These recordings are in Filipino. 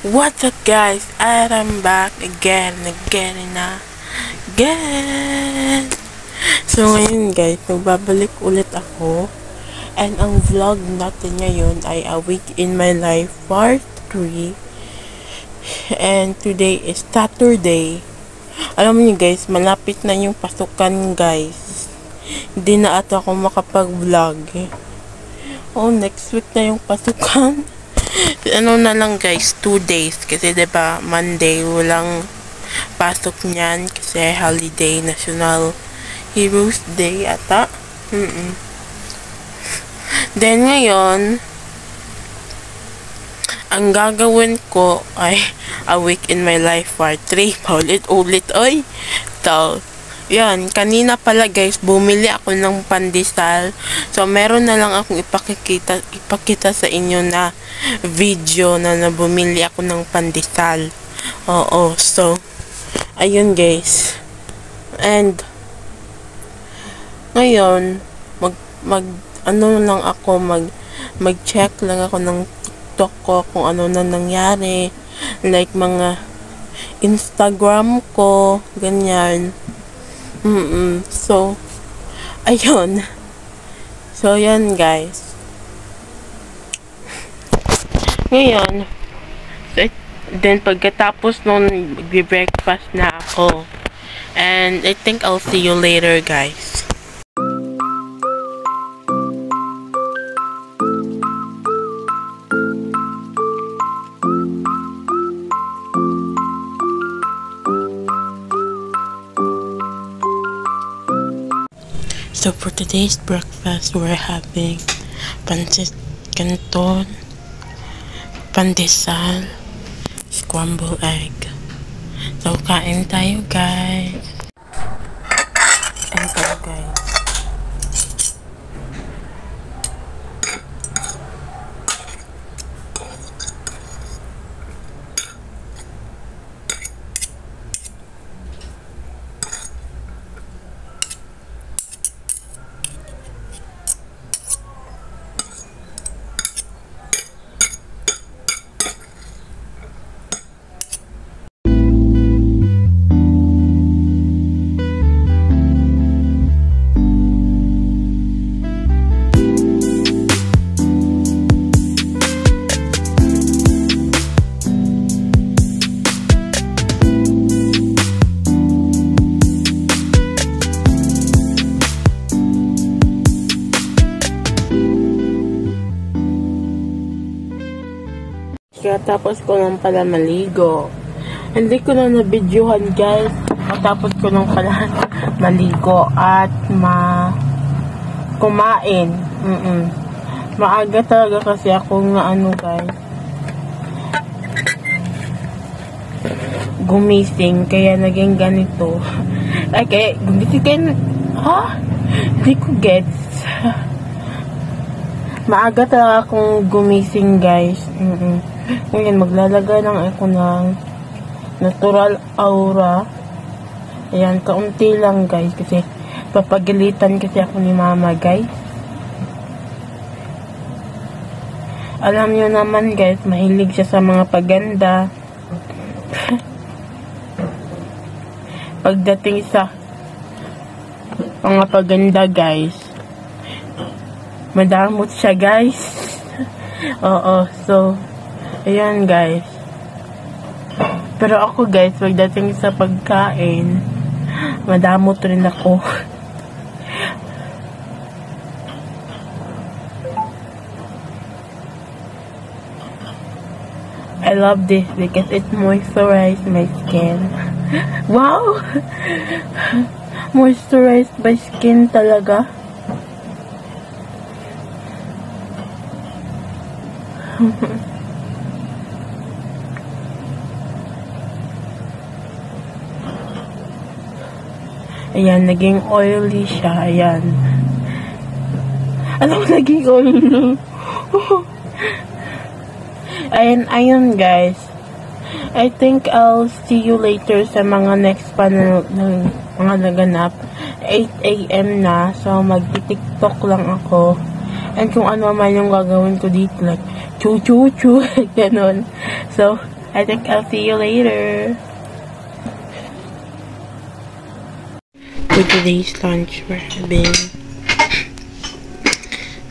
What's up guys? I'm back again. So ngayon guys, magbabalik ulit ako. And ang vlog natin ngayon ay A Week in My Life Part 3. And today is Saturday. Alam niyo guys, malapit na yung pasukan guys. Hindi na ata ako makapag-vlog. Oh, next week na yung pasukan. Ano na lang guys, 2 days kasi diba Monday walang pasok niyan kasi holiday, National Heroes Day ata. Then ngayon ang gagawin ko ay A Week in My Life Part 3. Paulit-ulit oy. So yan, kanina pala guys, bumili ako ng pandesal. So, meron na lang akong ipakita sa inyo na video na bumili ako ng pandesal. Oo, so, ayun guys. And, ngayon, mag-check lang ako ng TikTok ko kung ano na nangyari. Like, mga Instagram ko, ganyan. So, ayun. So, yan guys. Ngayon, then pagkatapos nun, mag-breakfast na ako. And I think I'll see you later guys. So for today's breakfast, we're having pancit canton, pandesal, scrambled egg. So kain tayo guys. And tayo guys. Tapos ko lang pala maligo. Hindi ko na na-videohan guys. Matapos ko lang pala maligo at kumain. Maaga talaga kasi ako nga guys. Gumising kaya naging ganito. Ay kaya gumising kayo. Ha? Hindi ko gets. Maaga talaga akong gumising guys. Ngayon, maglalagay lang ako ng natural aura. Ayan, kaunti lang guys. Kasi, papagalitan kasi ako ni mama guys. Alam nyo naman guys, mahilig siya sa mga paganda. Pagdating sa mga paganda guys, madamot siya guys. Oo, so, ayan guys. Pero ako guys, pagdating sa pagkain, madamot rin ako. I love this because it moisturizes my skin. Wow! Moisturized my skin talaga. Ayan, naging oily siya. Ayan. Ano, naging oily. Ayun guys. I think I'll see you later sa mga next pa ng mga naganap. 8 AM na. So, mag-tiktok lang ako. And kung ano man yung gagawin ko dito, like, chu-chu-chu, ganun. So, I think I'll see you later. For today's lunch, we're having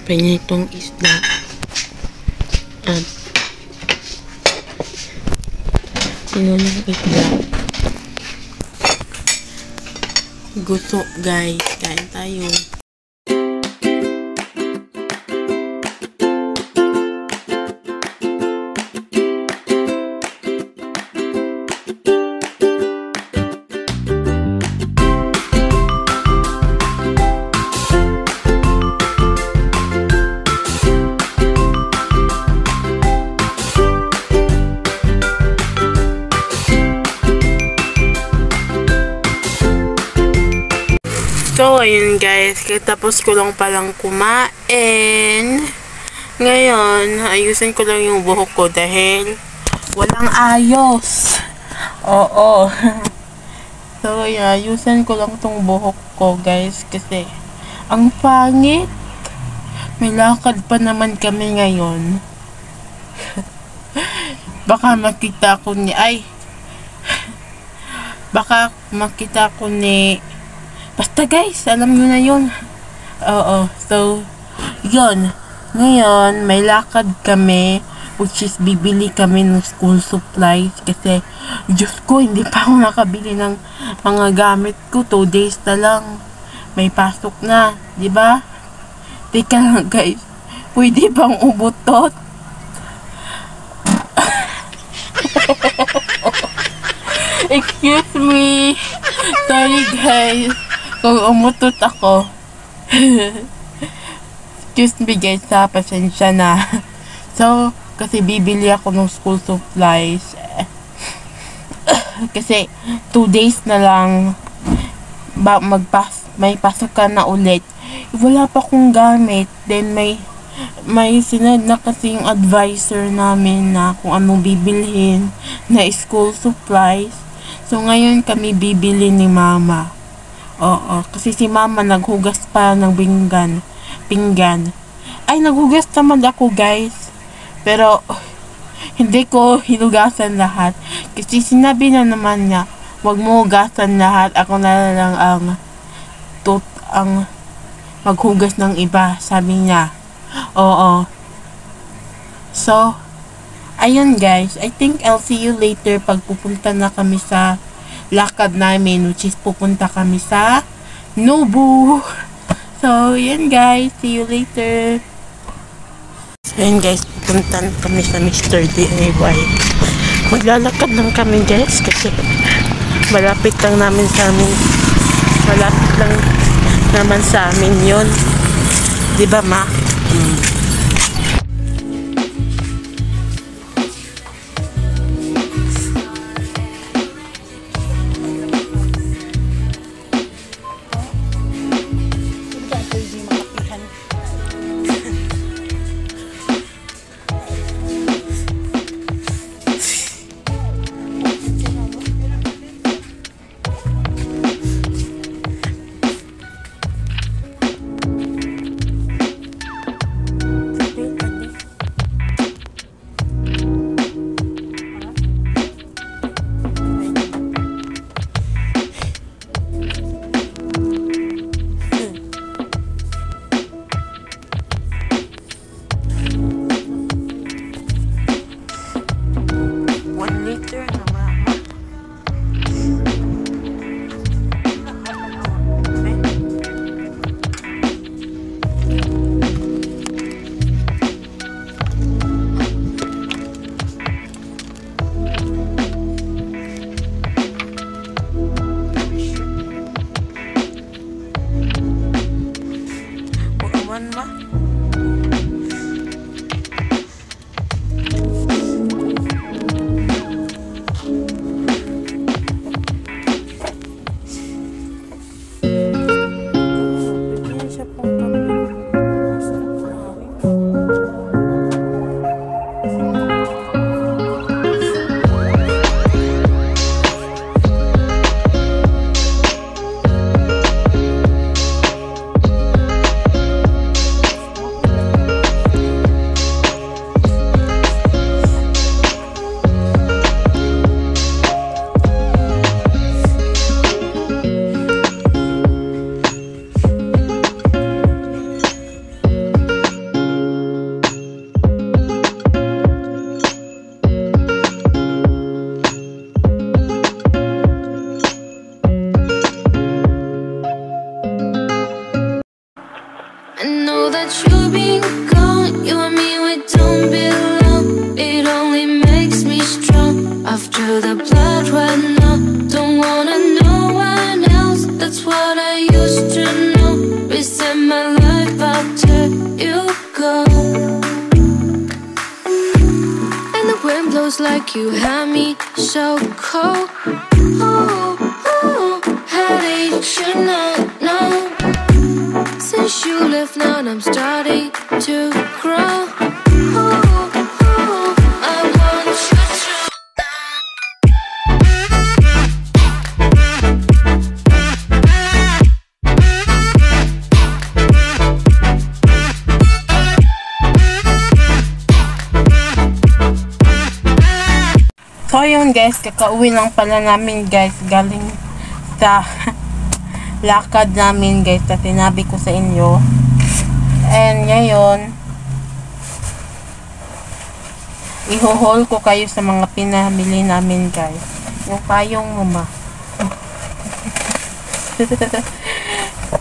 pinitong isda at sinunang isda. Gusto guys, kain tayo. So, ayun guys, tapos ko lang palang kumain. Ngayon, ayusin ko lang yung buhok ko dahil walang ayos. Oo. So, yeah, ayusin ko lang tong buhok ko guys kasi ang pangit. May lakad pa naman kami ngayon. Baka makita ko ni basta guys, alam nyo na yun. Oo. So, yun. Ngayon, may lakad kami, which is bibili kami ng school supplies. Kasi, Diyos ko, hindi pa ako nakabili ng mga gamit ko. 2 days na lang. May pasok na. Diba? Teka lang guys. Pwede bang ubutot? Excuse me. Sorry guys. Kung umutot ako. Excuse me guys ha, pasensya na. So, kasi bibili ako ng school supplies. Kasi 2 days na lang may pasok ka na ulit. Wala pa akong gamit. Then may sinad na kasi yung advisor namin na kung ano bibilhin na school supplies. So, ngayon kami bibili ni mama. Oo, kasi si mama naghugas pa ng pinggan. Ay, naghugas naman ako guys. Pero, hindi ko hinugasan lahat. Kasi sinabi na naman niya, wag mo hugasan lahat. Ako na lang ang maghugas ng iba. Sabi niya. Oo. So, ayun guys. I think I'll see you later pag pupunta na kami sa lakad namin, which is pupunta kami sa Nobu. So, yan guys. See you later. So, yan guys. Pupunta kami sa Mr. DIY. Maglalakad lang kami guys kasi malapit lang naman sa amin yun. Diba ma? about you being gone. You and me, we don't belong. It only makes me strong. After the blood ran out, don't wanna know one else. That's what I used to know. Reset my life after you go. And the wind blows like you had me so cold. Oh, oh, how did you know? No. Since you left now, I'm starting to grow. Oh, oh, I want you to. So yun guys, kakauwi lang pala namin guys, galing sa lakad namin guys, na sinabi ko sa inyo. And ngayon, iho-haul ko kayo sa mga pinamili namin guys. Yung payong mo ma.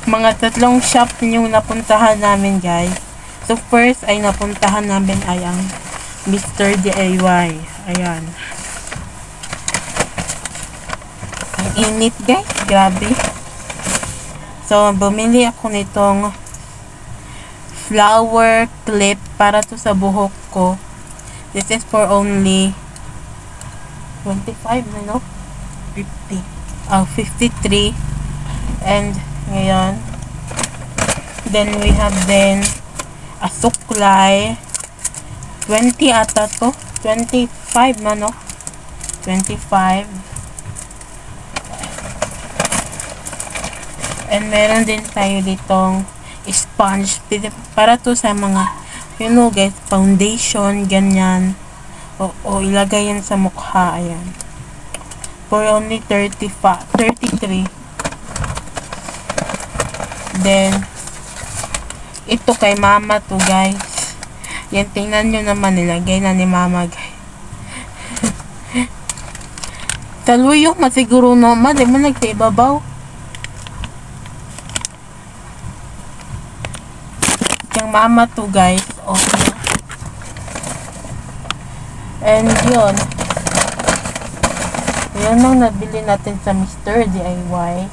Mga 3 shop yung napuntahan namin guys. So first ay napuntahan namin ay ang Mr. DIY. Ayan. Ang init guys, grabe. So, bumili ako nitong flower clip para to sa buhok ko. This is for only 25, no? 50. 53. And, ngayon. Then, we have then a suklay. 20 ata to. 25 na, no? 25. And meron din tayo ditong sponge para to sa mga, you know guys, foundation, ganyan. O ilagay yan sa mukha, ayan. For only 33. Then, ito kay mama to guys. Yan, tingnan nyo naman, nilagay na ni mama guys. Taluyok, masiguro naman, di mo nagtaibabaw. Yung mama to guys, okay. And yun ang nabili natin sa Mr. DIY.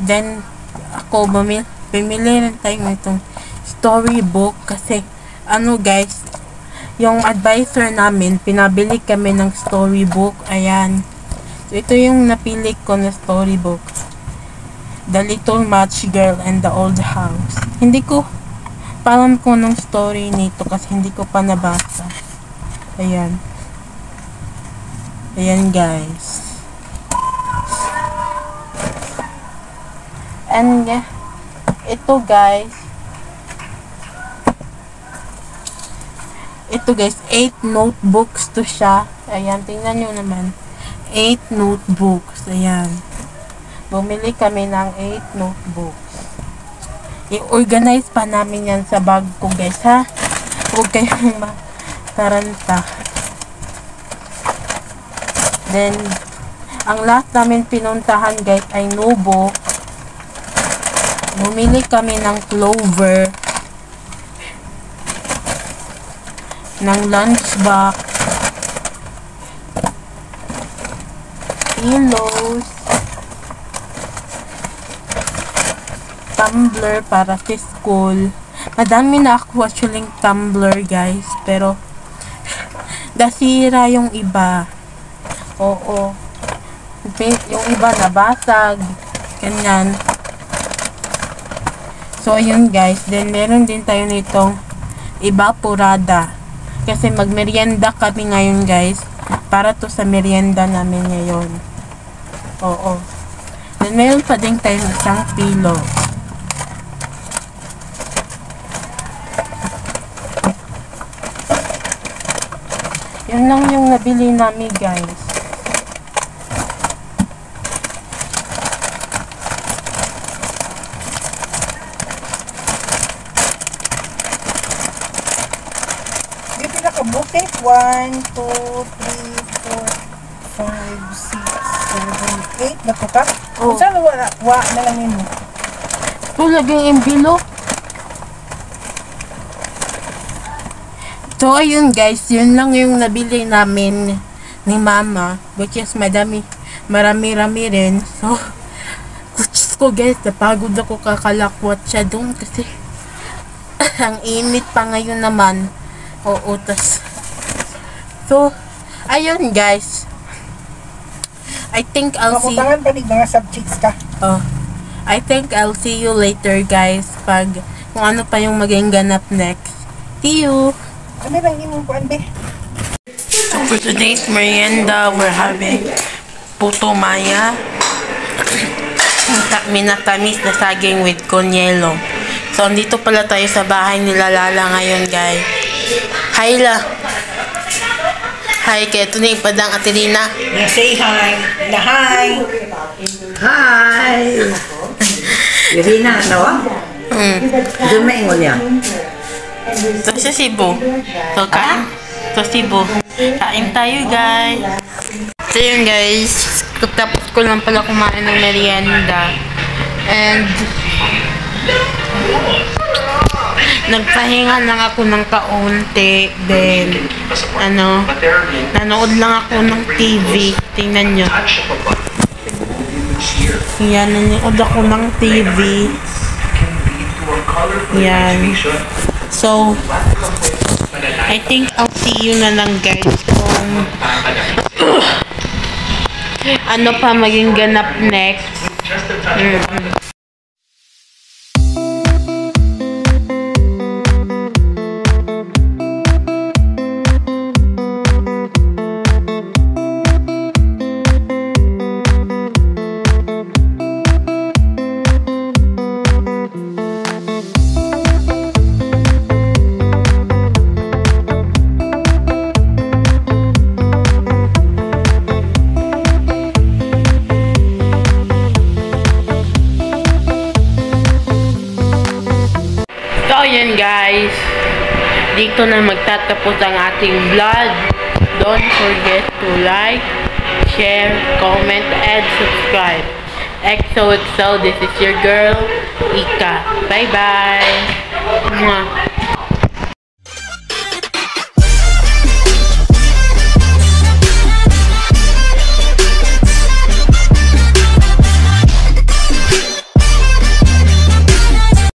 Then ako bumili rin tayo itong storybook kasi ano guys, yung advisor namin pinabili kami ng storybook. Ayan, so ito yung napili ko na storybook, The Little Match Girl and the Old House. Hindi ko alam ko nung story nito kasi hindi ko pa nabasa. Ayan. Ayan guys. And yeah, ito guys, 8 notebooks to siya. Ayan, tingnan nyo naman. 8 notebooks. Ayan. Bumili kami ng 8 notebooks. I-organize pa namin yan sa bag ko guys, ha? Huwag kayong mataranta. Then, ang last namin pinuntahan guys ay Nubo. Bumili kami ng clover, ng lunchbox, pillows, tumbler para sa school. Madami na ako actually tumbler guys, pero nasira yung iba. Oo. Yung iba nabasag. Ganyan. So, ayun guys. Then, meron din tayo nitong evaporada. Kasi magmerienda kami ngayon guys. Para to sa merienda namin ngayon. Oo. Then, meron pa din tayo isang pillow. Yan lang yung nabili namin guys. Dito na kabuti. 1, 2, 3, 4, 5, 6, 7, 8. Bato ka? Oh. Saan wa na lang yun mo? Ito laging envelope. So, ayun guys, yun lang yung nabili namin ni Mama, which is marami-rami rin. So, ko guys, napagod ako kakalakwat siya doon kasi ang init pa ngayon naman. Oo, tas. So, ayun guys. I think I'll see... Makutangan pa mga subjects ka. Oh, I think I'll see you later guys pag kung ano pa yung maging ganap next. See you! Ano lang yung kuan be? So for today's merienda, we're having puto maya. Minatamis na saging with konyelo. So, andito pala tayo sa bahay nila Lala ngayon, guys. Hi, La. Hi, kaya ito na yung padang Atilina. Say hi. Na hi. Hi. Irina, nawa? Dumaingon niya. Ito sa Cebu. So, kain. Sa Cebu. Kain tayo, guys. So, yun, guys. Tapos ko lang pala kumain ng merienda. And, nagpahinga lang ako ng kaunti. Then, nanood lang ako ng TV. Tingnan nyo. Yan, nanood ako ng TV. Yan. So, I think I'll see you na lang guys kung ano pa maging ganap next. So, yun guys. Dito na magtatapos ang ating vlog. Don't forget to like, share, comment, and subscribe. XOXO, this is your girl, Ika. Bye-bye.